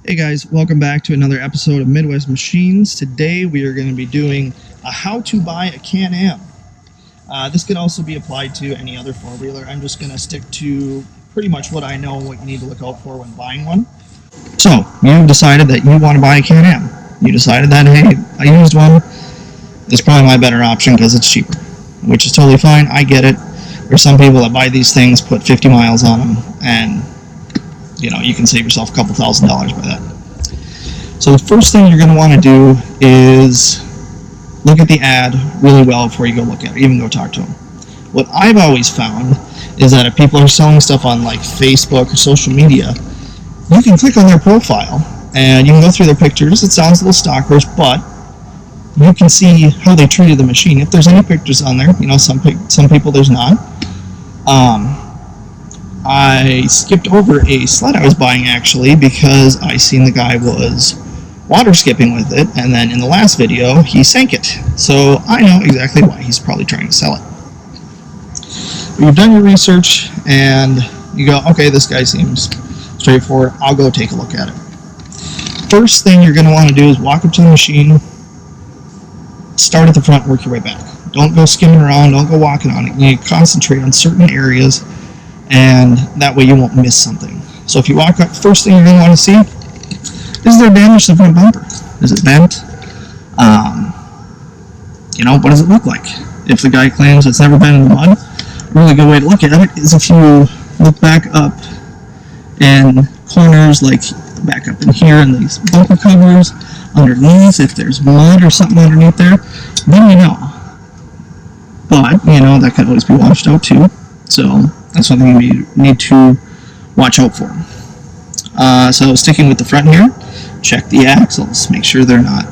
Hey guys, welcome back to another episode of Midwest Machines. Today we are going to be doing a how to buy a Can-Am. This can also be applied to any other four-wheeler. I'm just going to stick to pretty much what I know, what you need to look out for when buying one. So, you've decided that you want to buy a Can-Am. You decided that, hey, I used one. It's probably my better option because it's cheaper, which is totally fine. I get it. There's some people that buy these things, put 50 miles on them, and you can save yourself a couple $1,000s by that. So the first thing you're going to want to do is look at the ad really well before you go look at it, even go talk to them. What I've always found is that if people are selling stuff on like Facebook or social media, you can click on their profile and you can go through their pictures. It sounds a little stalkerish, but you can see how they treated the machine. If there's any pictures on there, some people there's not. I skipped over a sled I was buying actually because I seen the guy was water skipping with it, and then in the last video he sank it. So I know exactly why he's probably trying to sell it. But you've done your research and you go, okay, this guy seems straightforward. I'll go take a look at it. First thing you're going to want to do is walk up to the machine, start at the front, work your way back. Don't go skimming around, don't go walking on it. You need to concentrate on certain areas, and that way you won't miss something. So if you walk up, first thing you're going to want to see, is there damage to the front bumper? Is it bent? What does it look like? If the guy claims it's never been in the mud, a really good way to look at it is if you look back up in corners, like back up in here in these bumper covers, underneath, if there's mud or something underneath there, then you know. But, that could always be washed out too. So that's something you need to watch out for. So sticking with the front here, check the axles, make sure they're not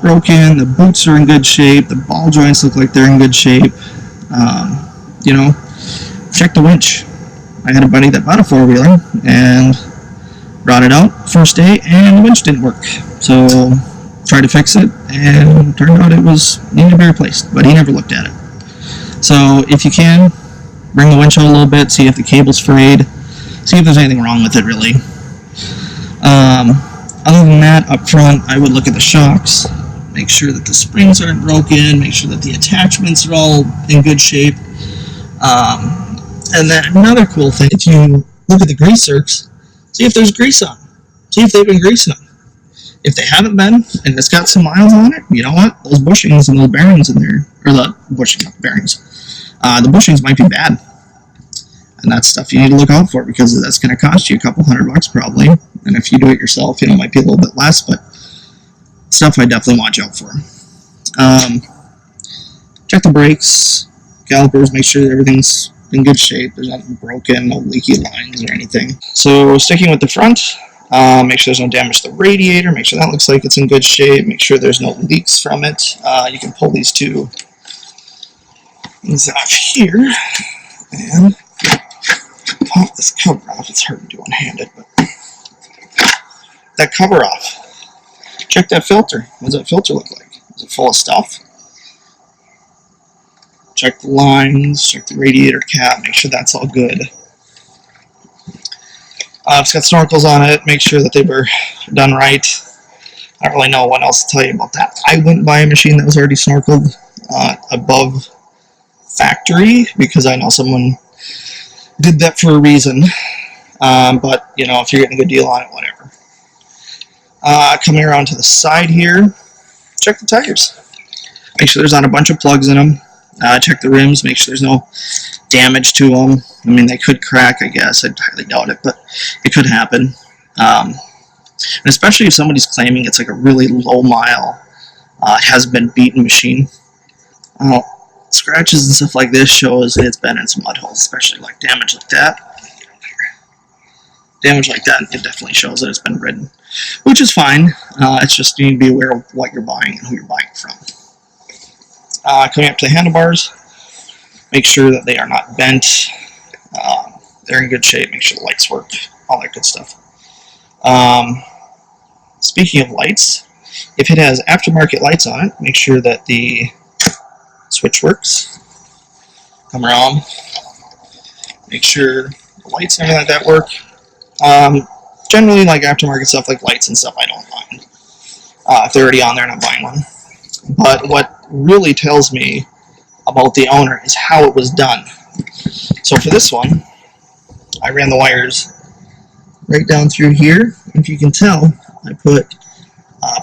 broken, the boots are in good shape, the ball joints look like they're in good shape. Check the winch. I had a buddy that bought a four-wheeler and brought it out first day and the winch didn't work. So tried to fix it and turned out it needed to be replaced, but he never looked at it. So if you can, bring the winch out a little bit, see if the cable's frayed, see if there's anything wrong with it really. Other than that, up front, I would look at the shocks, make sure that the springs aren't broken, make sure that the attachments are all in good shape. And then another cool thing, if you look at the grease zerks, see if there's grease on them. See if they've been greasing them. If they haven't been, and it's got some miles on it, you know what? Those bushings and those bearings in there, or the bushings might be bad. And that's stuff you need to look out for because that's going to cost you a couple $100 probably. And if you do it yourself, it might be a little bit less, but stuff I definitely watch out for. Check the brakes, calipers, make sure everything's in good shape. There's nothing broken, no leaky lines or anything. So sticking with the front, make sure there's no damage to the radiator, make sure that looks like it's in good shape, make sure there's no leaks from it. You can pull these two things off here and pop this cover off. It's hard to do one-handed, but that cover off. Check that filter. What does that filter look like? Is it full of stuff? Check the lines, check the radiator cap, make sure that's all good. It's got snorkels on it, make sure that they were done right. I don't really know what else to tell you about that. I wouldn't buy a machine that was already snorkeled above factory because I know someone did that for a reason. But, if you're getting a good deal on it, whatever. Coming around to the side here, check the tires. Make sure there's not a bunch of plugs in them. Check the rims, make sure there's no damage to them. I mean, they could crack, I guess. I highly doubt it, but it could happen. And especially if somebody's claiming it's like a really low mile, has been beaten machine. Scratches and stuff like this shows it's been in some mud holes, especially like damage like that. Damage like that, it definitely shows that it's been ridden, which is fine. It's just you need to be aware of what you're buying and who you're buying from. Coming up to the handlebars, make sure that they are not bent. They're in good shape. Make sure the lights work, all that good stuff. Speaking of lights, if it has aftermarket lights on it, make sure that the switch works. Come around, make sure the lights and everything like that work. Generally, like aftermarket stuff like lights and stuff, I don't mind. If they're already on there and I'm buying one. But what really tells me about the owner is how it was done. So for this one, I ran the wires right down through here. If you can tell, I put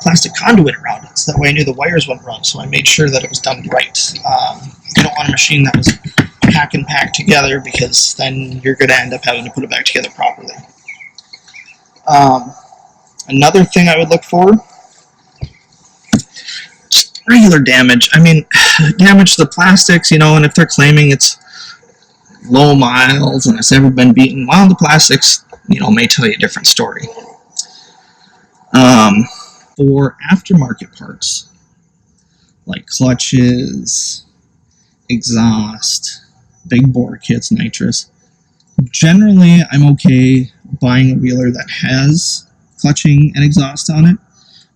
plastic conduit around it, so that way I knew the wires wouldn't run. So I made sure that it was done right. You don't want a machine that was packed together, because then you're going to end up having to put it back together properly. Another thing I would look for, regular damage. I mean, damage to the plastics, you know, and if they're claiming it's low miles and it's never been beaten, well, the plastics, you know, may tell you a different story. For aftermarket parts, like clutches, exhaust, big bore kits, nitrous, generally I'm okay buying a wheeler that has clutching and exhaust on it.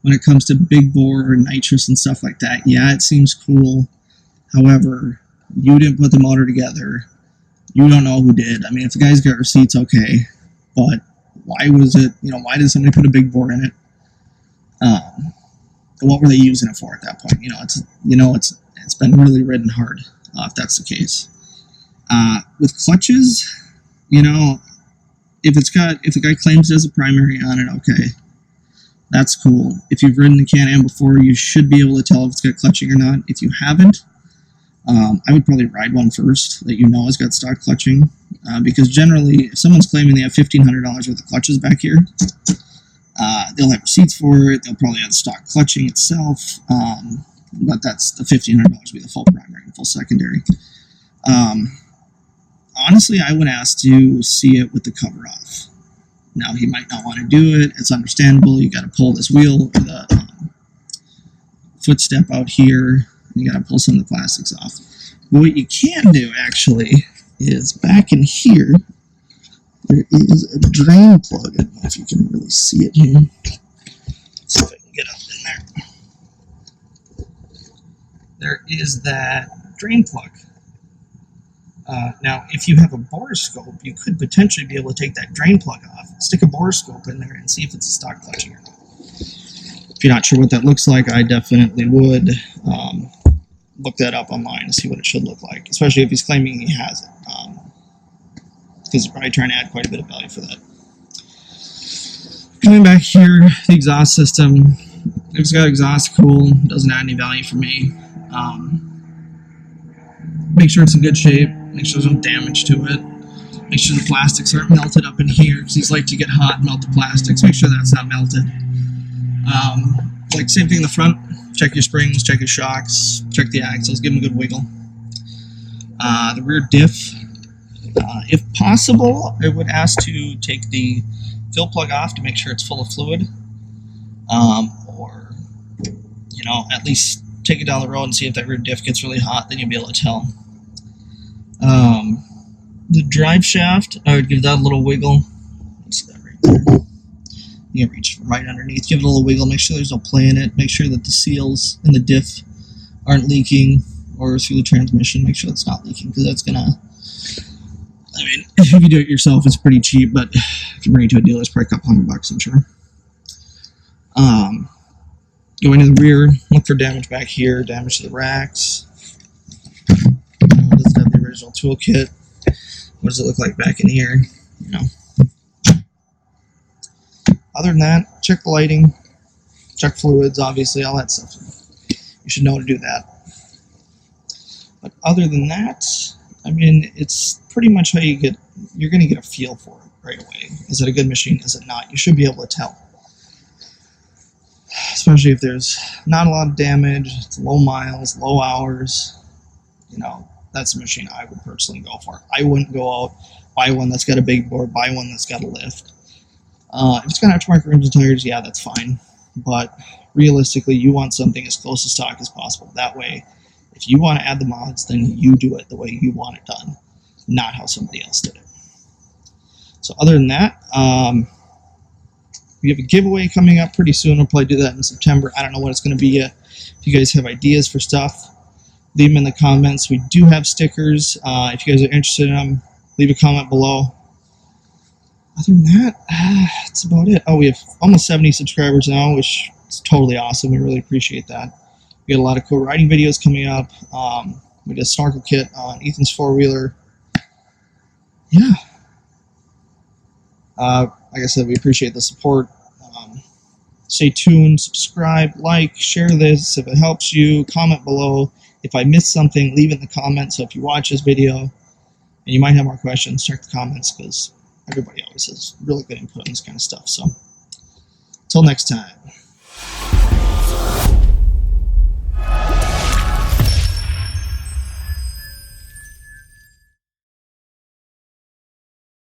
When it comes to big bore, nitrous, and stuff like that, yeah, it seems cool. However, you didn't put the motor together. You don't know who did. I mean, if the guy's got receipts, okay, but why was it, you know, why did somebody put a big bore in it? What were they using it for at that point? It's been really ridden hard, if that's the case. With clutches, you know, if the guy claims there's a primary on it, okay, that's cool. If you've ridden a Can-Am before, you should be able to tell if it's got clutching or not. If you haven't, I would probably ride one first that you know has got stock clutching, because generally, if someone's claiming they have $1,500 worth of clutches back here, they'll have receipts for it. They'll probably have stock clutching itself, but that's the $1,500 will be the full primary and full secondary. Honestly, I would ask to see it with the cover off. Now, he might not want to do it. It's understandable. You got to pull this wheel or the footstep out here. And you got to pull some of the plastics off. But what you can do, actually, is back in here, there is a drain plug. I don't know if you can really see it here. Let's see if I can get up in there. There is that drain plug. Now, if you have a borescope, you could potentially be able to take that drain plug off, stick a borescope in there, and see if it's a stock clutching or not. If you're not sure what that looks like, I definitely would look that up online and see what it should look like, especially if he's claiming he has it, because he's probably trying to add quite a bit of value for that. Coming back here, the exhaust system. If it's got exhaust, cool. Doesn't add any value for me. Make sure it's in good shape. Make sure there's no damage to it. Make sure the plastics aren't melted up in here, because these like to get hot and melt the plastics. Make sure that's not melted. Like same thing in the front. Check your springs, check your shocks, check the axles, give them a good wiggle. The rear diff, if possible, I would ask to take the fill plug off to make sure it's full of fluid. Or, you know, at least take it down the road and see if that rear diff gets really hot, then you'll be able to tell. The drive shaft, I would give that a little wiggle. Let's see that right there. You can reach right underneath, give it a little wiggle, make sure there's no play in it, make sure that the seals in the diff aren't leaking, or through the transmission, make sure it's not leaking, because that's gonna, I mean, if you do it yourself, it's pretty cheap, but if you bring it to a dealer, it's probably a couple $100, I'm sure. Going to the rear, look for damage back here, damage to the racks. Does it have the original toolkit? What does it look like back in here? You know. Other than that, check the lighting, check fluids, obviously, all that stuff. You should know to do that. But other than that, I mean, it's pretty much how you're going to get a feel for it right away. Is it a good machine? Is it not? You should be able to tell. Especially if there's not a lot of damage, it's low miles, low hours, you know, that's a machine I would personally go for. I wouldn't go out, buy one that's got a big bore, buy one that's got a lift. If it's got aftermarket rims and tires, yeah, that's fine. But realistically, you want something as close to stock as possible. That way, if you want to add the mods, then you do it the way you want it done, not how somebody else did it. So other than that, we have a giveaway coming up pretty soon. We'll probably do that in September. I don't know what it's going to be yet. If you guys have ideas for stuff, leave them in the comments. We do have stickers. If you guys are interested in them, leave a comment below. other than that, that's about it. Oh, we have almost 70 subscribers now, which is totally awesome. We really appreciate that. We got a lot of cool riding videos coming up. We did a snorkel kit on Ethan's four-wheeler. Yeah. Like I said, we appreciate the support. Stay tuned, subscribe, like, share this if it helps you, comment below. If I missed something, leave it in the comments. So if you watch this video and you might have more questions, check the comments because everybody always has really good input on this kind of stuff. So until next time.